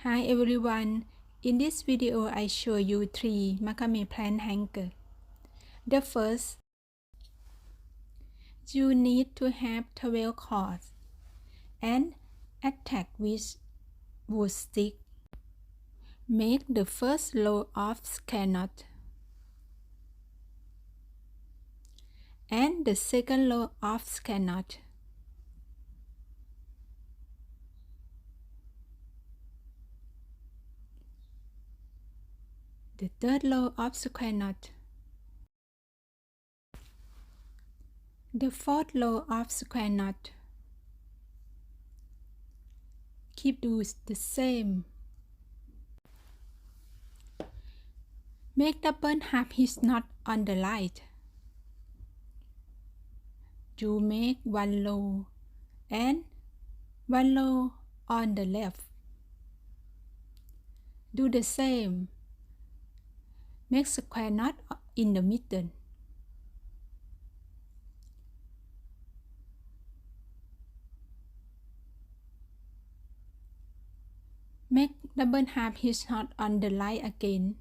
Hi everyone, in this video I show you 3 macrame plant hanger. The first, you need to have 12 cords and attach with wood stick. Make the first row of square knot and the second row of square knot. The third row of square knot. The fourth row of square knot. Keep doing the same. Make double half hitch knot on the right. You make 1 row and 1 row on the left. Do the same. Make square knot in the middle. Make double half hitch knot on the right again.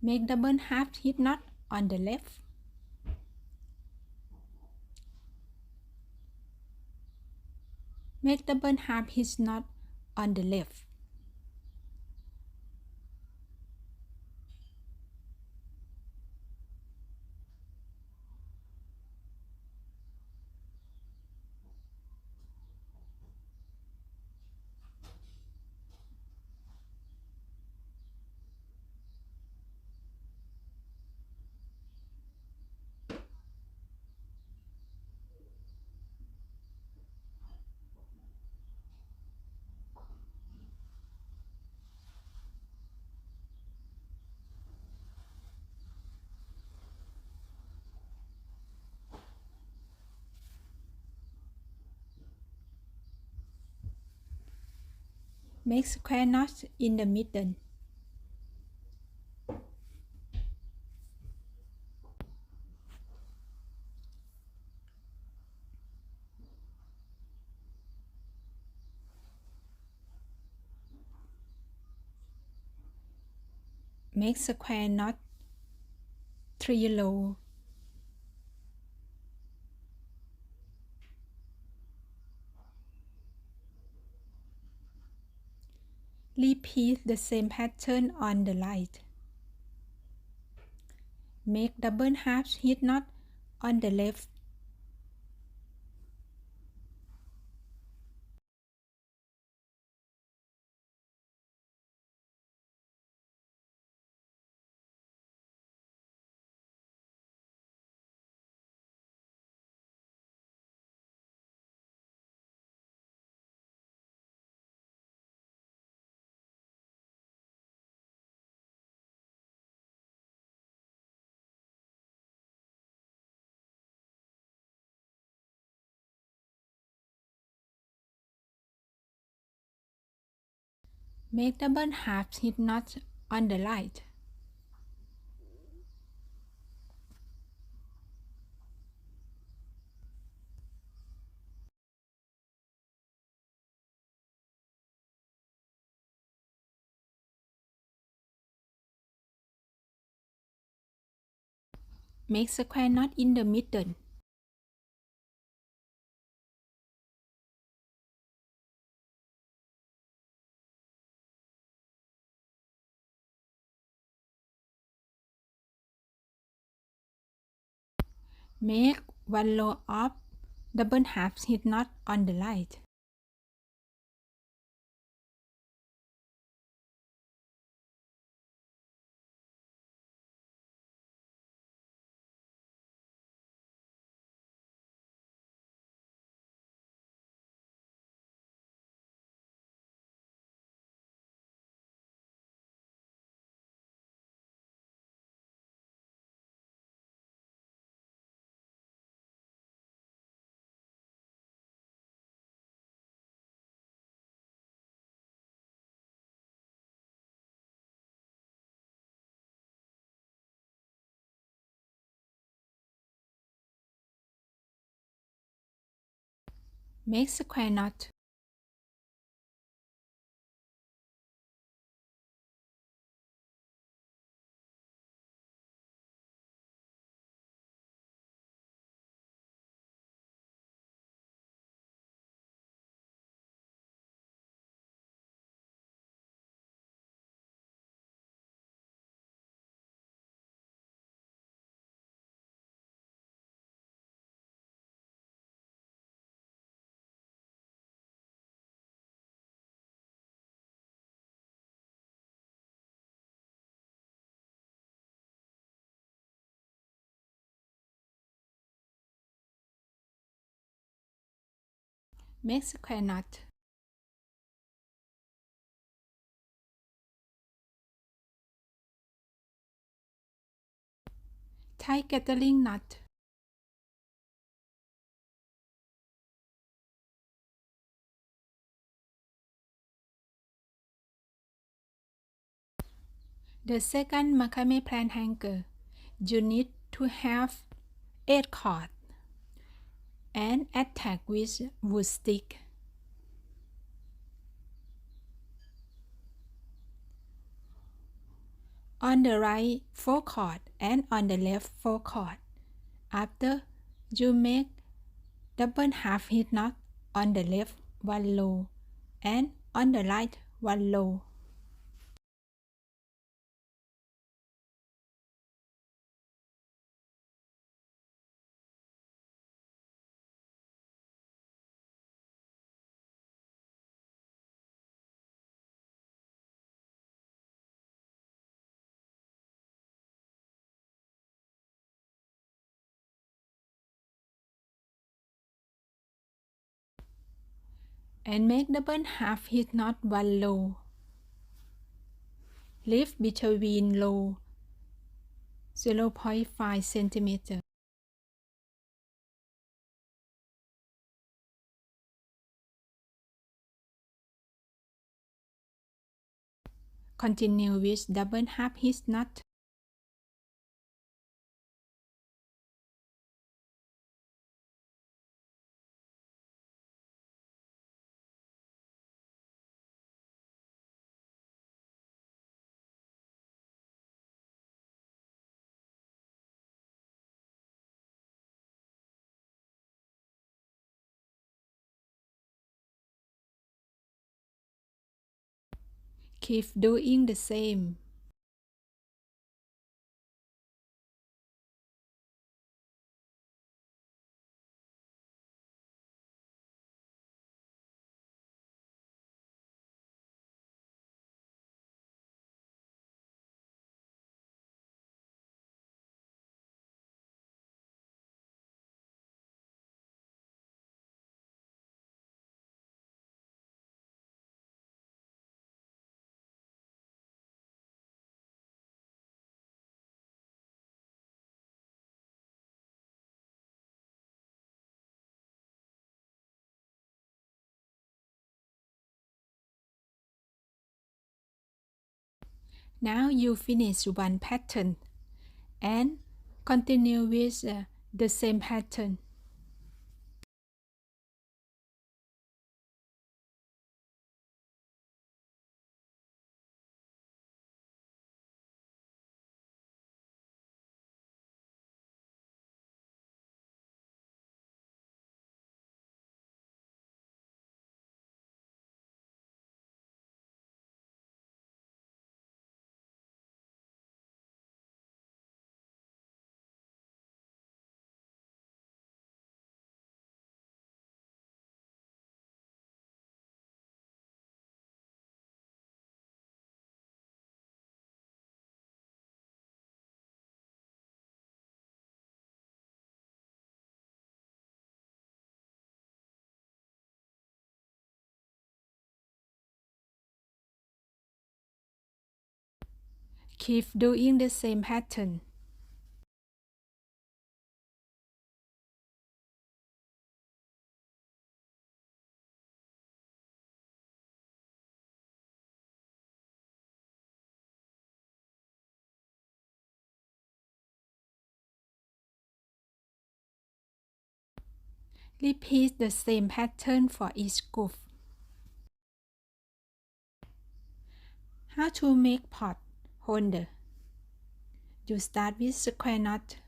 Make double half hitch knot on the left. Make double half hitch knot on the left. Make square knot in the middle. Make square knot 3 rows. Repeat the same pattern on the right. Make double half hitch knot on the left. Make double half hitch knot on the right. Make square knot in the middle. Make 1 row of double half hitch knot on the right. Make square knot. Make square knot. Tie gathering knot. The second macrame plant hanger, you need to have 8 cords and attach with wood stick. On the right 4 cords and on the left 4 cords. After, you make double half hitch knot on the left 1 low and on the right 1 low. And make double half hitch knot 1 low. Leave between low 0.5 cm. Continue with double half hitch knot. Keep doing the same. Now you finish one pattern and continue with the same pattern. Keep doing the same pattern. Repeat the same pattern for each group. How to make pot holder. You start with square knot.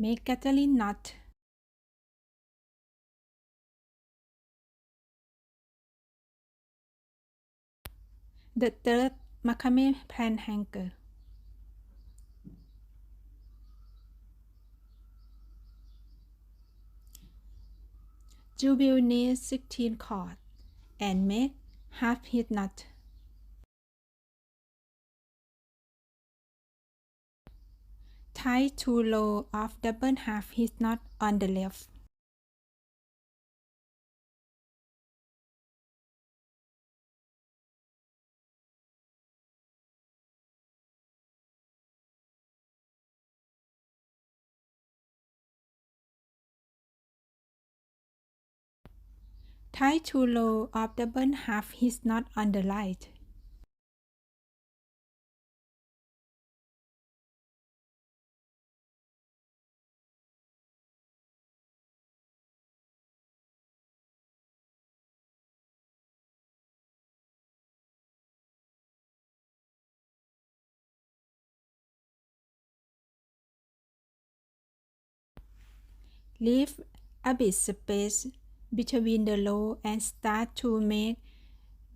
Make gathering knot. The third macrame plant hanger. You will need 16 cords and make half hitch knot. Tie 2 rows of double half hitch knot on the left. Tie 2 rows of double half hitch knot on the right. Leave a bit space between the row and start to make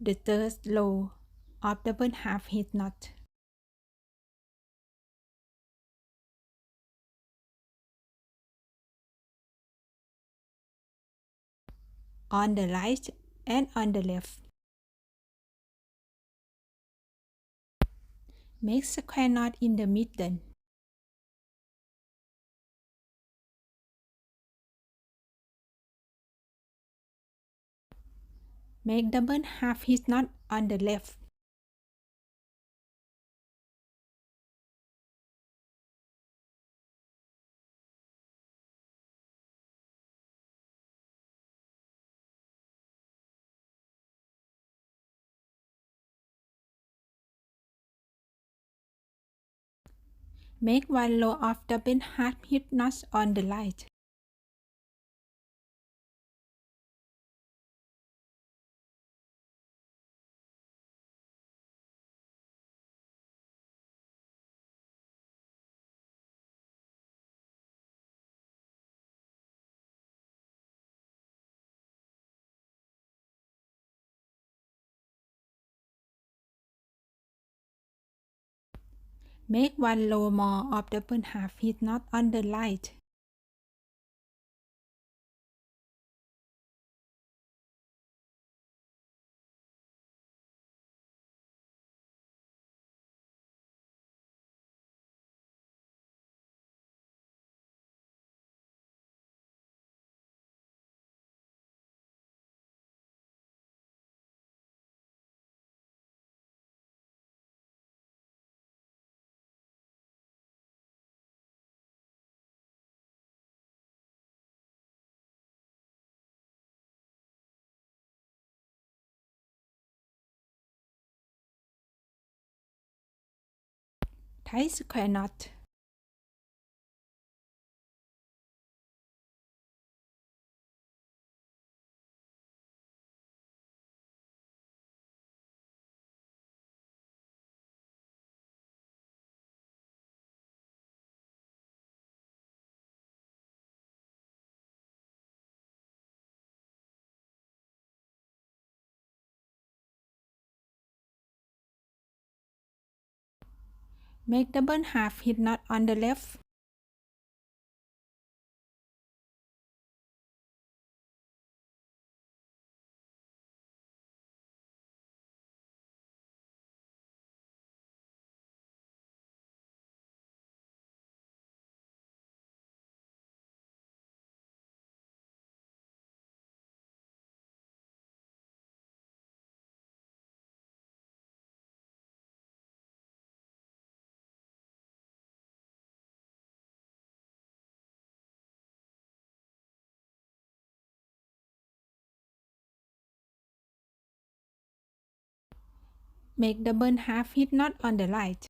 the third row of double half hitch knot. On the right and on the left. Make square knot in the middle. Make double half hitch knot on the left. Make 1 row of double half hitch knots on the right. Make 1 row more of double half hitch knot on the right. Tie square knot. Make double half hitch knot on the left. Make double half hitch knot on the right.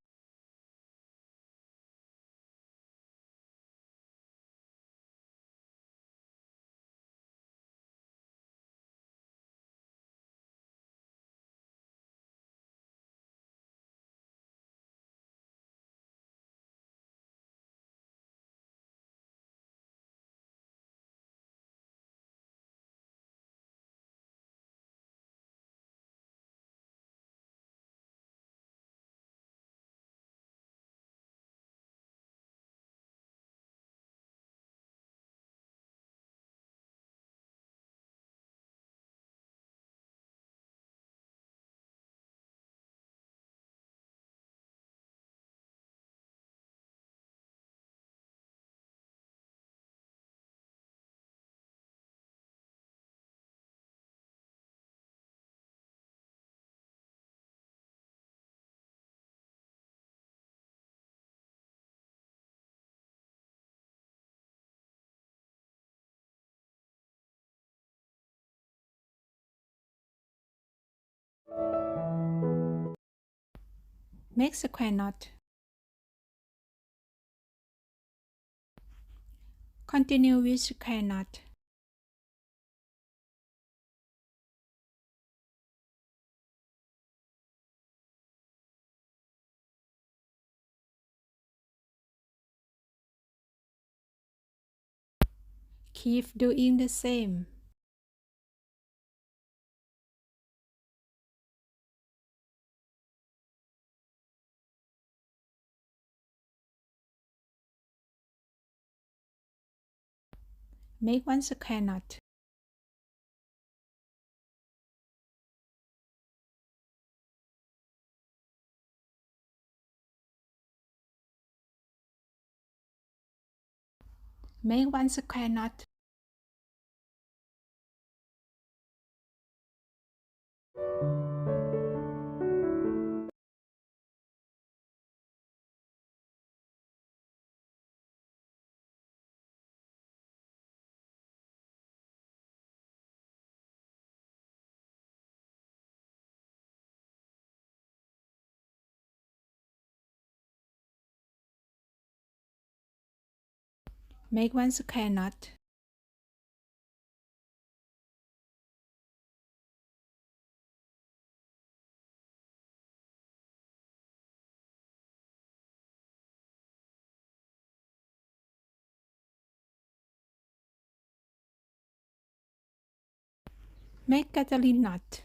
Make square knot. Continue with square knot. Keep doing the same. Make one square knot. Make one square knot. Make one square knot. Make Catalin knot.